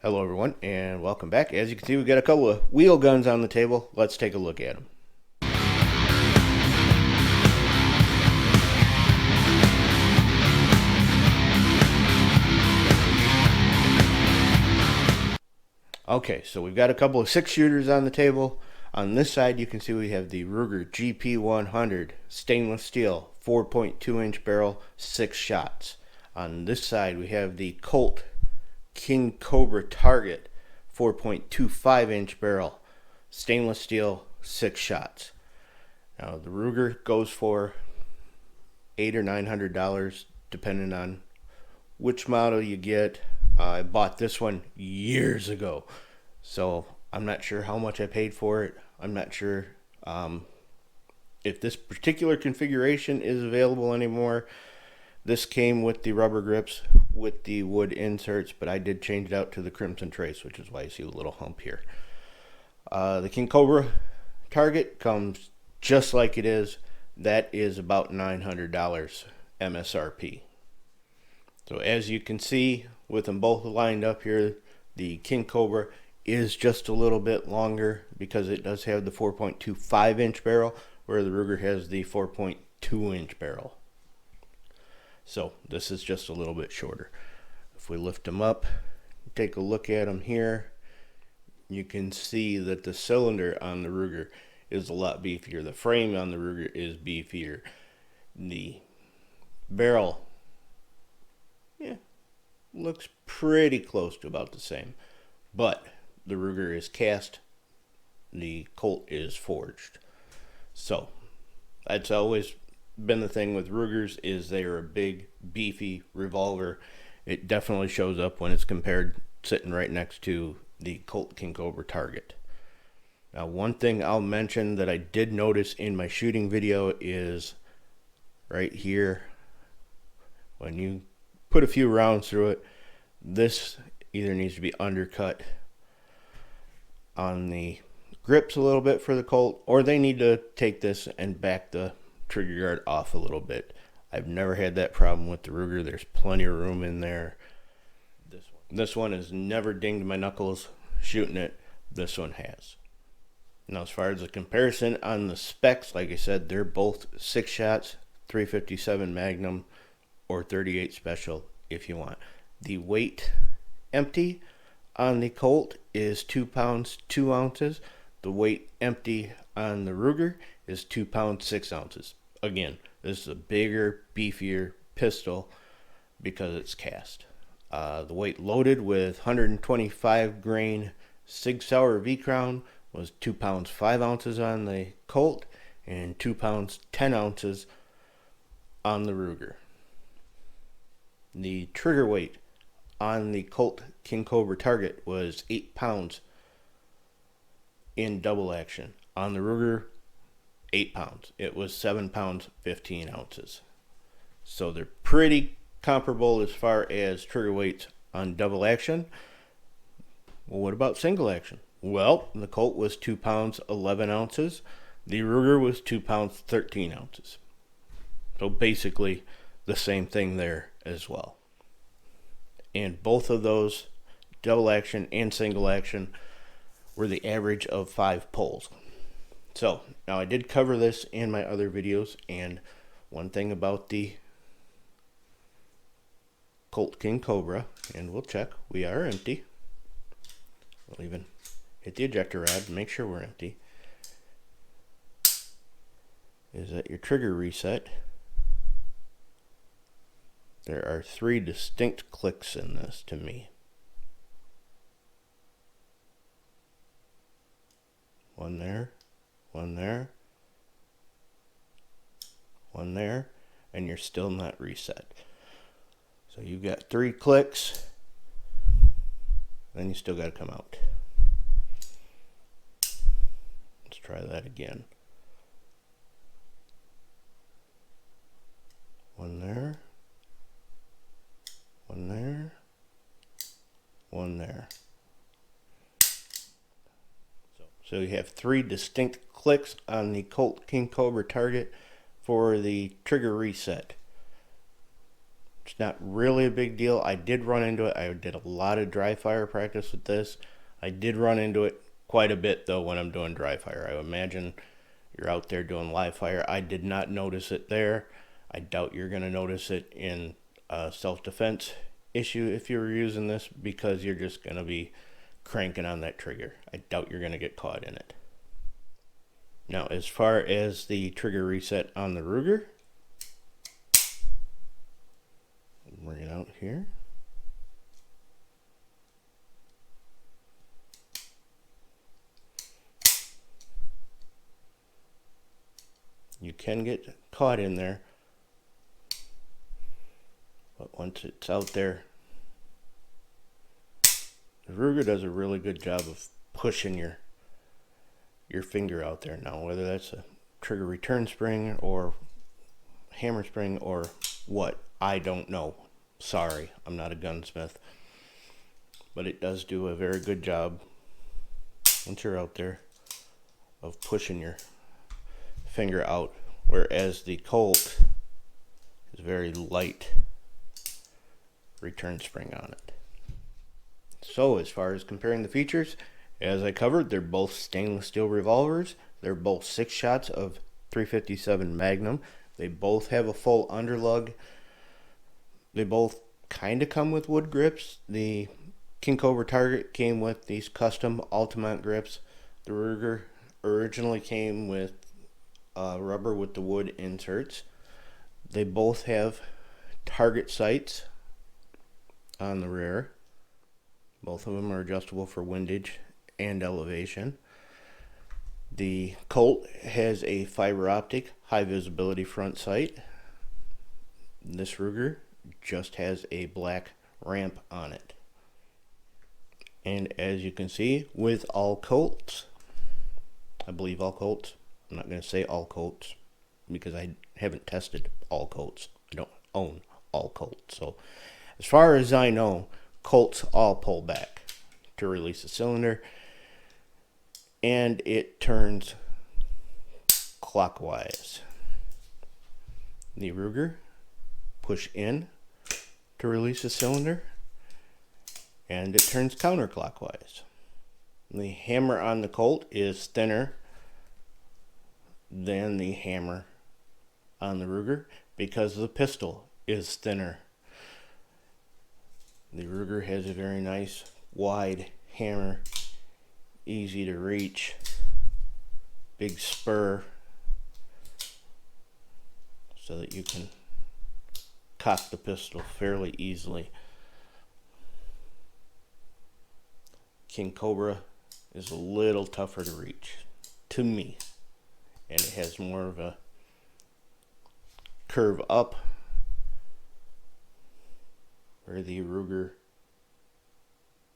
Hello everyone and welcome back. As you can see, we've got a couple of wheel guns on the table. Let's take a look at them. Okay, so we've got a couple of 6-shooters on the table. On this side you can see we have the Ruger GP100 stainless steel 4.2 inch barrel, 6 shots. On this side we have the Colt King Cobra Target 4.25 inch barrel, stainless steel, 6 shots. Now the Ruger goes for $800 or $900 depending on which model you get. I bought this one years ago, so I'm not sure how much I paid for it. I'm not sure if this particular configuration is available anymore. This came with the rubber grips with the wood inserts, but I did change it out to the Crimson Trace, which is why you see a little hump here. The King Cobra Target comes just like it is. That is about $900 MSRP. So as you can see, with them both lined up here, the King Cobra is just a little bit longer because it does have the 4.25 inch barrel, where the Ruger has the 4.2 inch barrel. So this is just a little bit shorter. If we lift them up, take a look at them here, you can see that the cylinder on the Ruger is a lot beefier. The frame on the Ruger is beefier. The barrel, looks pretty close to about the same, but the Ruger is cast, the Colt is forged. So that's always been the thing with Rugers, is they are a big beefy revolver. It definitely shows up when it's compared sitting right next to the Colt King Cobra Target. Now one thing I'll mention that I did notice in my shooting video is right here, when you put a few rounds through it, this either needs to be undercut on the grips a little bit for the Colt, or they need to take this and back the trigger guard off a little bit. I've never had that problem with the Ruger. There's plenty of room in there. This one has never dinged my knuckles shooting it. This one has. Now as far as the comparison on the specs, like I said, they're both 6 shots, 357 Magnum or 38 Special if you want. The weight empty on the Colt is 2 pounds 2 ounces. The weight empty on the Ruger is 2 pounds 6 ounces. Again, this is a bigger, beefier pistol because it's cast. The weight loaded with 125 grain Sig Sauer V Crown was 2 pounds 5 ounces on the Colt and 2 pounds 10 ounces on the Ruger. The trigger weight on the Colt King Cobra Target was 8 pounds in double action. On the Ruger, 8 pounds. It was 7 pounds 15 ounces. So they're pretty comparable as far as trigger weights on double action. Well, what about single action? Well, the Colt was 2 pounds 11 ounces. The Ruger was 2 pounds 13 ounces. So basically the same thing there as well. And both of those, double action and single action, were the average of 5 pulls. So now I did cover this in my other videos, and one thing about the Colt King Cobra, and we'll check, we are empty. We'll even hit the ejector rod and make sure we're empty. Is that your trigger reset? There are 3 distinct clicks in this to me. One there, one there, one there, and you're still not reset. So you've got 3 clicks, then you still got to come out. Let's try that again. One there, one there, one there. So you have 3 distinct clicks on the Colt King Cobra Target for the trigger reset. It's not really a big deal. I did run into it. I did a lot of dry fire practice with this. I did run into it quite a bit though when I'm doing dry fire. I imagine you're out there doing live fire. I did not notice it there. I doubt you're going to notice it in a self-defense issue if you were using this, because you're just going to be cranking on that trigger. I doubt you're going to get caught in it. Now, as far as the trigger reset on the Ruger, bring it out here. You can get caught in there, but once it's out there, the Ruger does a really good job of pushing your finger out there. Now, whether that's a trigger return spring or hammer spring or what, I don't know. Sorry, I'm not a gunsmith. But it does do a very good job, once you're out there, of pushing your finger out, whereas the Colt is very light return spring on it. So as far as comparing the features, as I covered, they're both stainless steel revolvers. They're both 6 shots of .357 Magnum. They both have a full underlug. They both kind of come with wood grips. The King Cobra Target came with these custom Altamont grips. The Ruger originally came with rubber with the wood inserts. They both have target sights on the rear. Both of them are adjustable for windage and elevation. The Colt has a fiber optic high visibility front sight. This Ruger just has a black ramp on it. And as you can see, with all Colts, I believe all Colts, I'm not going to say all Colts because I haven't tested all Colts. I don't own all Colts. So as far as I know, Colts all pull back to release the cylinder, and it turns clockwise. The Ruger push in to release the cylinder, and it turns counterclockwise. The hammer on the Colt is thinner than the hammer on the Ruger because the pistol is thinner. The Ruger has a very nice wide hammer, easy to reach, big spur, so that you can cock the pistol fairly easily. King Cobra is a little tougher to reach, to me, and it has more of a curve up, where the Ruger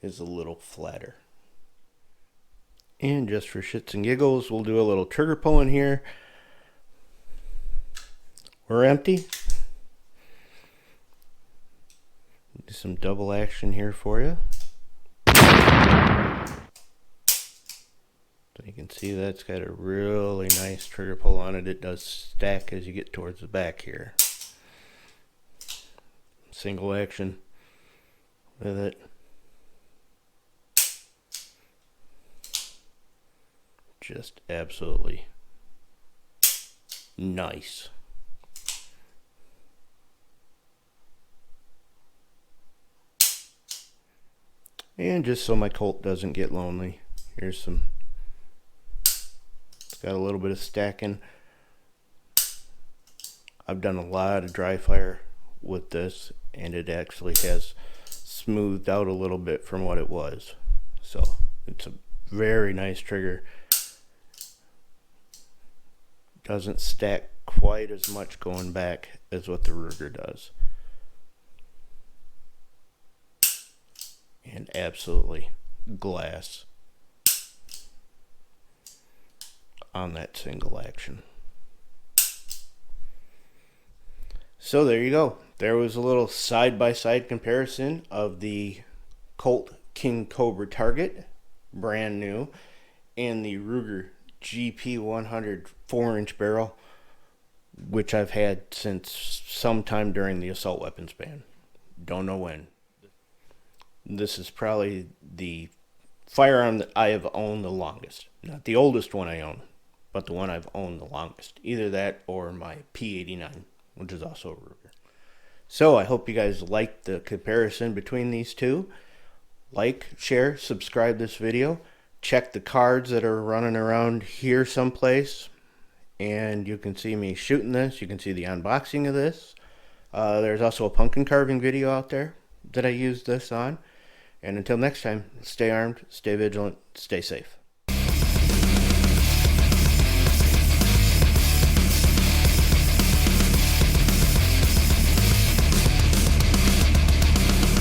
is a little flatter. And just for shits and giggles, we'll do a little trigger pulling here. We're empty. Do some double action here for you. So you can see that's got a really nice trigger pull on it. It does stack as you get towards the back here. Single action with it. Just absolutely nice. And just so my Colt doesn't get lonely, here's some, it's got a little bit of stacking. I've done a lot of dry fire with this, and it actually has smoothed out a little bit from what it was. So it's a very nice trigger. Doesn't stack quite as much going back as what the Ruger does. And absolutely glass on that single action. So there you go. There was a little side-by-side comparison of the Colt King Cobra Target, brand new, and the Ruger GP100 4-inch barrel, which I've had since sometime during the assault weapons ban. Don't know when. This is probably the firearm that I have owned the longest. Not the oldest one I own, but the one I've owned the longest. Either that or my P89, which is also a Ruger. So I hope you guys liked the comparison between these two. Like, share, subscribe this video. Check the cards that are running around here someplace. And you can see me shooting this. You can see the unboxing of this. There's also a pumpkin carving video out there that I used this on. And until next time, stay armed, stay vigilant, stay safe.